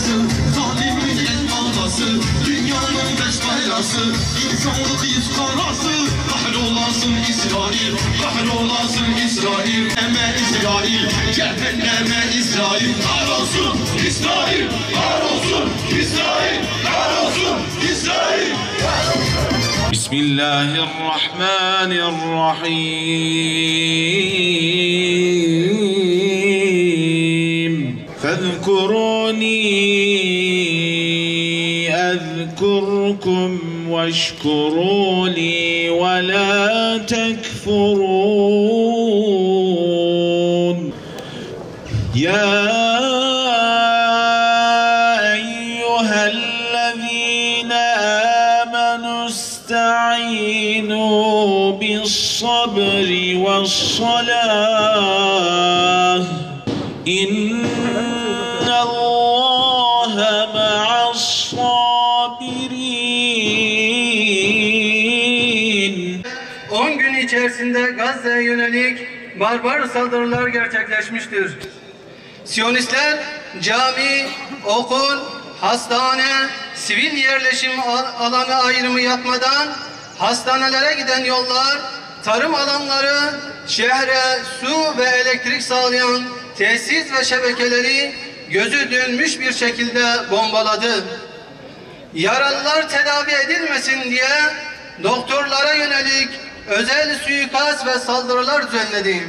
belası, zalimin el ağası, dünyanın beş belası, insanlık yüz karası. Kahrolasın İsrail, kahrolasın İsrail, cehenneme İsrail, cehenneme İsrail. Kahrolsun İsrail, kahrolsun İsrail, kahrolsun İsrail. Bismillahirrahmanirrahim. Fezkuruni ezkurkum veşkuruli ve la tekfurun. Ya eyyühellezine amenu استعينوا بالصبر والصلاة إن الله مع الصابرين. 10 gün içerisinde Gazze'ye yönelik barbar saldırılar gerçekleşmiştir. Siyonistler cami, okul, hastane, sivil yerleşim alanı ayrımı yapmadan hastanelere giden yollar, tarım alanları, şehre su ve elektrik sağlayan tesis ve şebekeleri gözü dönmüş bir şekilde bombaladı. Yaralılar tedavi edilmesin diye doktorlara yönelik özel suikast ve saldırılar düzenledi.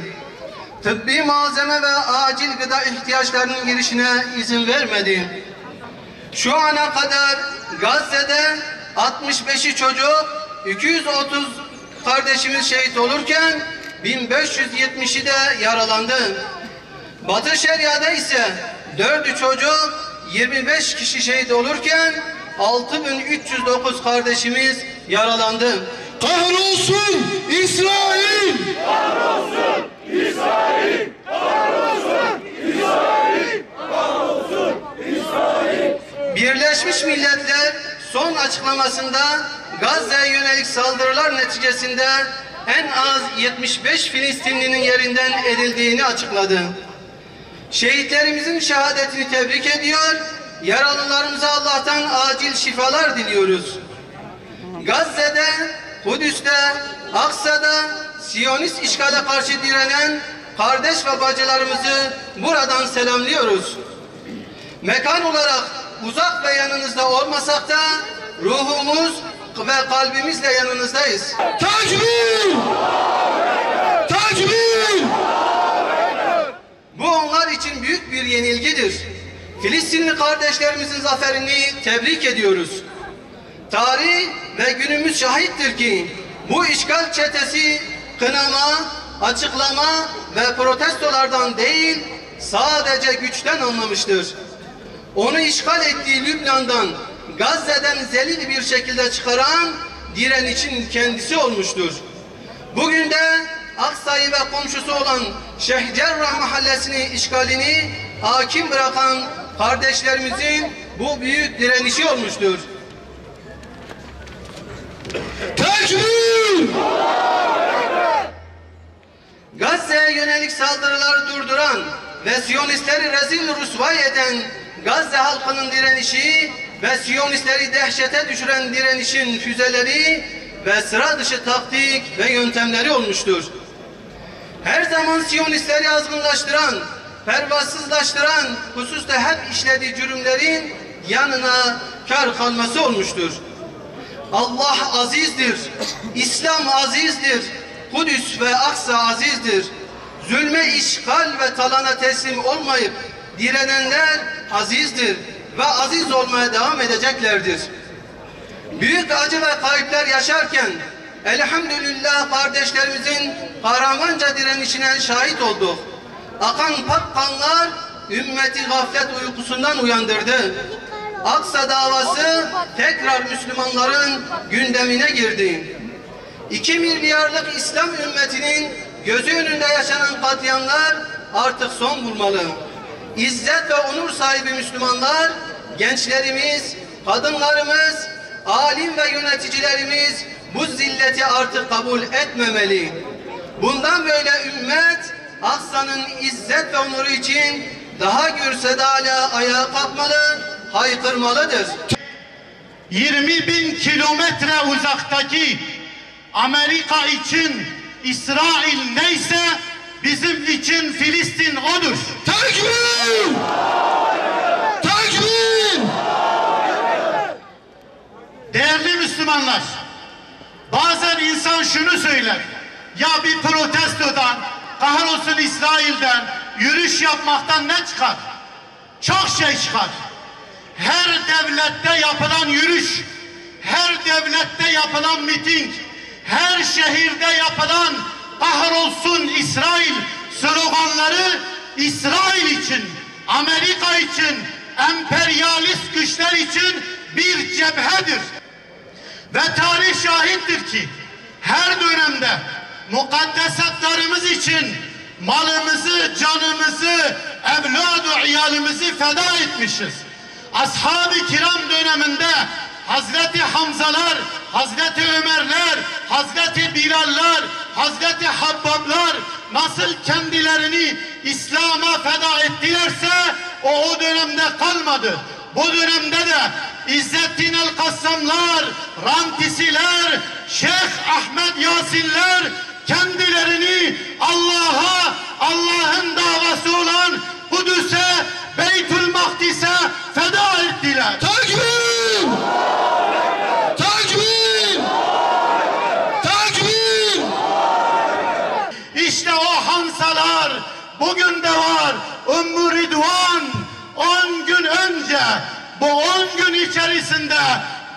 Tıbbi malzeme ve acil gıda ihtiyaçlarının girişine izin vermedi. Şu ana kadar Gazze'de 65'i çocuk, 230 kardeşimiz şehit olurken 1570'i de yaralandı. Batı Şeria'da ise 4'ü çocuk, 25 kişi şehit olurken 6309 kardeşimiz yaralandı. Kahrolsun İsrail! Kahrolsun İsrail! Kahrolsun İsrail! Kahrolsun İsrail! Birleşmiş Milletler son açıklamasında Gazze'ye yönelik saldırılar neticesinde en az 75 Filistinlinin yerinden edildiğini açıkladı. Şehitlerimizin şehadetini tebrik ediyor, yaralılarımıza Allah'tan acil şifalar diliyoruz. Gazze'de, Kudüs'te, Aksa'da Siyonist işgale karşı direnen kardeş ve bacılarımızı buradan selamlıyoruz. Mekan olarak uzak ve yanınızda olmasak da ruhumuz ve kalbimizle yanınızdayız. Tekbir! Tekbir! Bu onlar için büyük bir yenilgidir. Filistinli kardeşlerimizin zaferini tebrik ediyoruz. Tarih ve günümüz şahittir ki bu işgal çetesi kınama, açıklama ve protestolardan değil sadece güçten anlamıştır. Onu işgal ettiği Lübnan'dan, Gazze'den zelil bir şekilde çıkaran direnişin kendisi olmuştur. Bugün de Aksa'yı ve komşusu olan Şeyh Cerrah mahallesini işgalini hakim bırakan kardeşlerimizin bu büyük direnişi olmuştur. Tekbir! Gazze'ye yönelik saldırıları durduran ve Siyonistleri rezil rüsvay eden Gazze halkının direnişi ve Siyonistleri dehşete düşüren direnişin füzeleri ve sıra dışı taktik ve yöntemleri olmuştur. Her zaman Siyonistleri azgınlaştıran, pervasızlaştıran hususta hep işlediği cürümlerin yanına kar kalması olmuştur. Allah azizdir, İslam azizdir, Kudüs ve Aksa azizdir. Zulme, işgal ve talana teslim olmayıp direnenler azizdir ve aziz olmaya devam edeceklerdir. Büyük acı ve kayıplar yaşarken elhamdülillah kardeşlerimizin kahramanca direnişine şahit olduk. Akan pak kanlar ümmeti gaflet uykusundan uyandırdı. Aksa davası tekrar Müslümanların gündemine girdi. 2 milyarlık İslam ümmetinin gözü önünde yaşanan katliamlar artık son bulmalı. İzzet ve onur sahibi Müslümanlar, gençlerimiz, kadınlarımız, alim ve yöneticilerimiz bu zilleti artık kabul etmemeli. Bundan böyle ümmet Aksa'nın izzet ve onuru için daha gür sedayla ayağa kalkmalı, haykırmalıdır. 20.000 kilometre uzaktaki Amerika için İsrail neyse bizim için Filistin odur. Tekbir! Tekbir! Değerli Müslümanlar, bazen insan şunu söyler, ya bir protestodan, kahrolsun İsrail'den, yürüyüş yapmaktan ne çıkar? Çok şey çıkar. Her devlette yapılan yürüyüş, her devlette yapılan miting, her şehirde yapılan kahrolsun İsrail sloganları İsrail için, Amerika için, emperyalist güçler için bir cephedir. Ve tarih şahittir ki her dönemde mukaddesatlarımız için malımızı, canımızı, evladı, iyalimizi feda etmişiz. Ashab-ı kiram döneminde Hazreti Hamzalar, Hazreti Ömerler, Hazreti Bilallar, Hazreti Habbablar nasıl kendilerini İslam'a feda ettilerse o dönemde kalmadı. Bu dönemde de İzzettin el-Kassamlar, Rantisiler, Şeyh Ahmet Yasinler kendilerini Allah'a, Allah'ın davası olan Kudüs'e, Beytül Makdis'e feda ettiler. Tekbir! Tekbir! Tekbir! İşte o Hansalar bugün de var. Ümmü Ridvan 10 gün önce, bu 10 gün içerisinde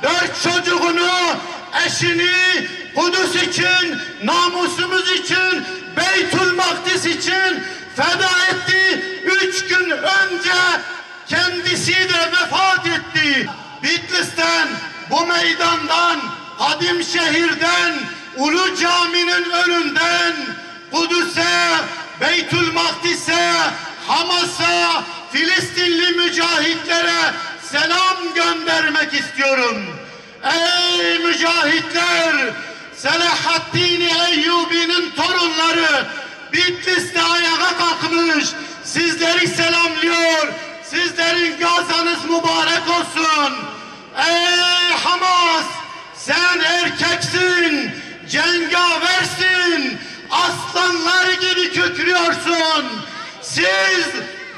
4 çocuğunu, eşini Kudüs için, namusumuz için, Beytül Makdis için feda etti. 3 gün önce kendisi de vefat etti. Bitlis'ten, bu meydandan, kadim şehirden, Ulu Cami'nin önünden Kudüs'e, Beytül Makdis'e, Hamas'a, Filistinli mücahitlere selam göndermek istiyorum. Ey mücahitler! Selahaddin Eyyubi'nin torunları Bitlis'te ayağa kalkmış. Sizleri selamlıyor. Sizlerin gazanız mübarek olsun. Ey Hamas! Sen erkeksin, cengaversin, aslanlar gibi kükrüyorsun. Siz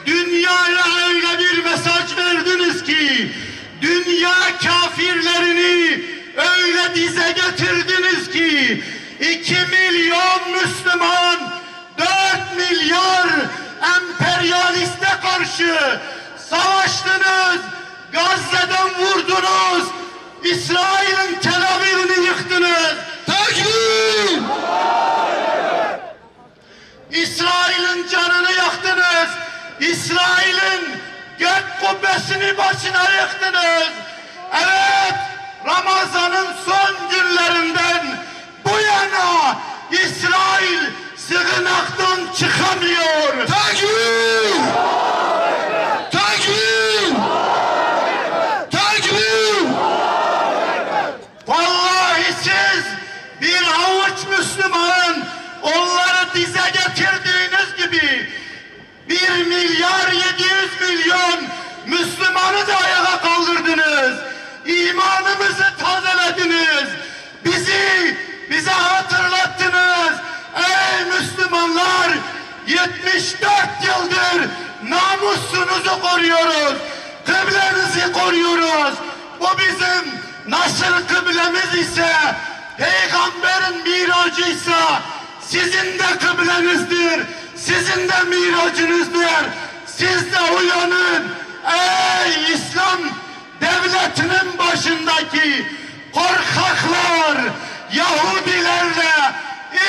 dünyaya öyle bir mesaj verdiniz ki, dünya kafirlerini öyle dize getirdiniz ki, 2 milyon Müslüman, 4 milyar emperyaliste karşı savaştınız, Gazze'den vurdunuz, İsrail'in Tel Aviv'ini yıktınız. Tekbir! İsrail'in canını yaktınız. İsrail'in gök kubbesini başına yıktınız. Evet, Ramazan'ın son günlerinden bu yana İsrail sığınaktan çıkamıyor. Tekbir! Tekbir! Tekbir! Vallahi siz bir avuç Müslümanın onları dize getirdiğiniz gibi 1 milyar 700 milyon Müslümanı da ayağa kaldırdınız. İmanımızı tazelediniz. Bize hatırlattınız. Ey Müslümanlar, 74 yıldır namusunuzu koruyoruz. Kıblenizi koruyoruz. Bu bizim nasıl kıblemiz ise, Peygamberin miracıysa sizin de kıblenizdir. Sizin de miracınızdır. Siz de uyanın. Ey İslam devletinin başındaki korkaklar, Yahudilerle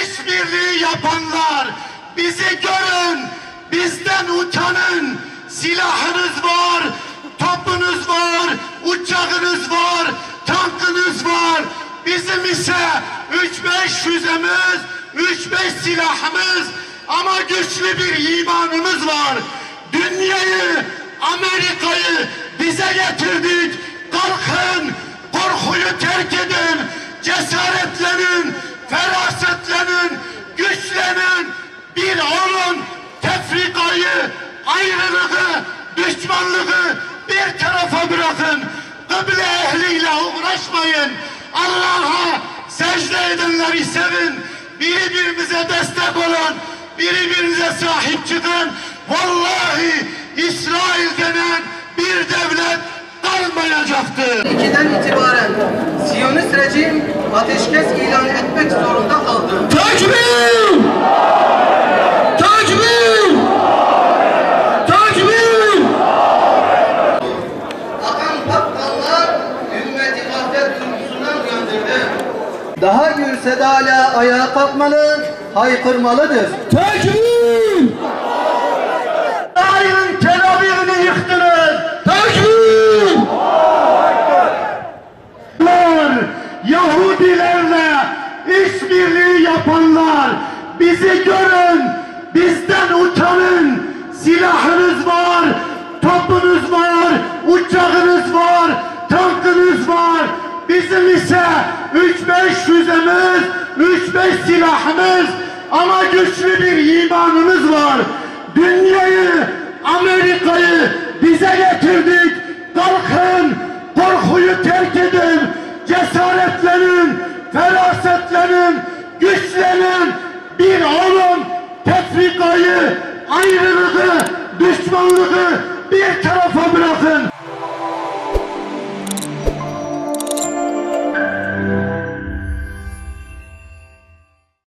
işbirliği yapanlar, bizi görün, bizden utanın. Silahınız var, topunuz var, uçağınız var, tankınız var. Bizim ise 3-5 füzemiz, 3-5 silahımız ama güçlü bir imanımız var. Dünyayı, Amerika'yı bize getirdik. Kalkın, korkuyu terk edin, cesaretlenin, ferasetlenin, güçlenin, bir olun. Tefrikayı, ayrılığı, düşmanlığı bir tarafa bırakın. Kıble ehliyle uğraşmayın. Allah'a secde edenleri sevin. Birbirimize destek olun. Birbirinize sahip çıkın. Vallahi İsrail denen bir devlet kalmayacaktır. 2'den itibaren Siyonist rejim ateşkes ilan etmek zorunda kaldı. Takbir! Takbir! Takbir! Akan kaptanlar ümmeti gaflet duygusundan uyandırdı. Daha gür sedayla ayağa kalkmalı, haykırmalıdır. Takbir! İsrail'in Tel Aviv'ini yıktınız. Takbir! Yahudilerle işbirliği yapanlar, bizi görün, bizden utanın. Silahınız var, topunuz var, uçağınız var, tankınız var. Bizim ise 3-5 füzemiz, 3-5 silahımız ama güçlü bir imanımız var. Dünyayı, Amerika'yı bize getirdik. Kalkın, korkuyu terk edin, cesaretlenin, ferasetlenin, güçlenin, bir olun, tefrikayı, ayrılığı, düşmanlığı bir tarafa bırakın.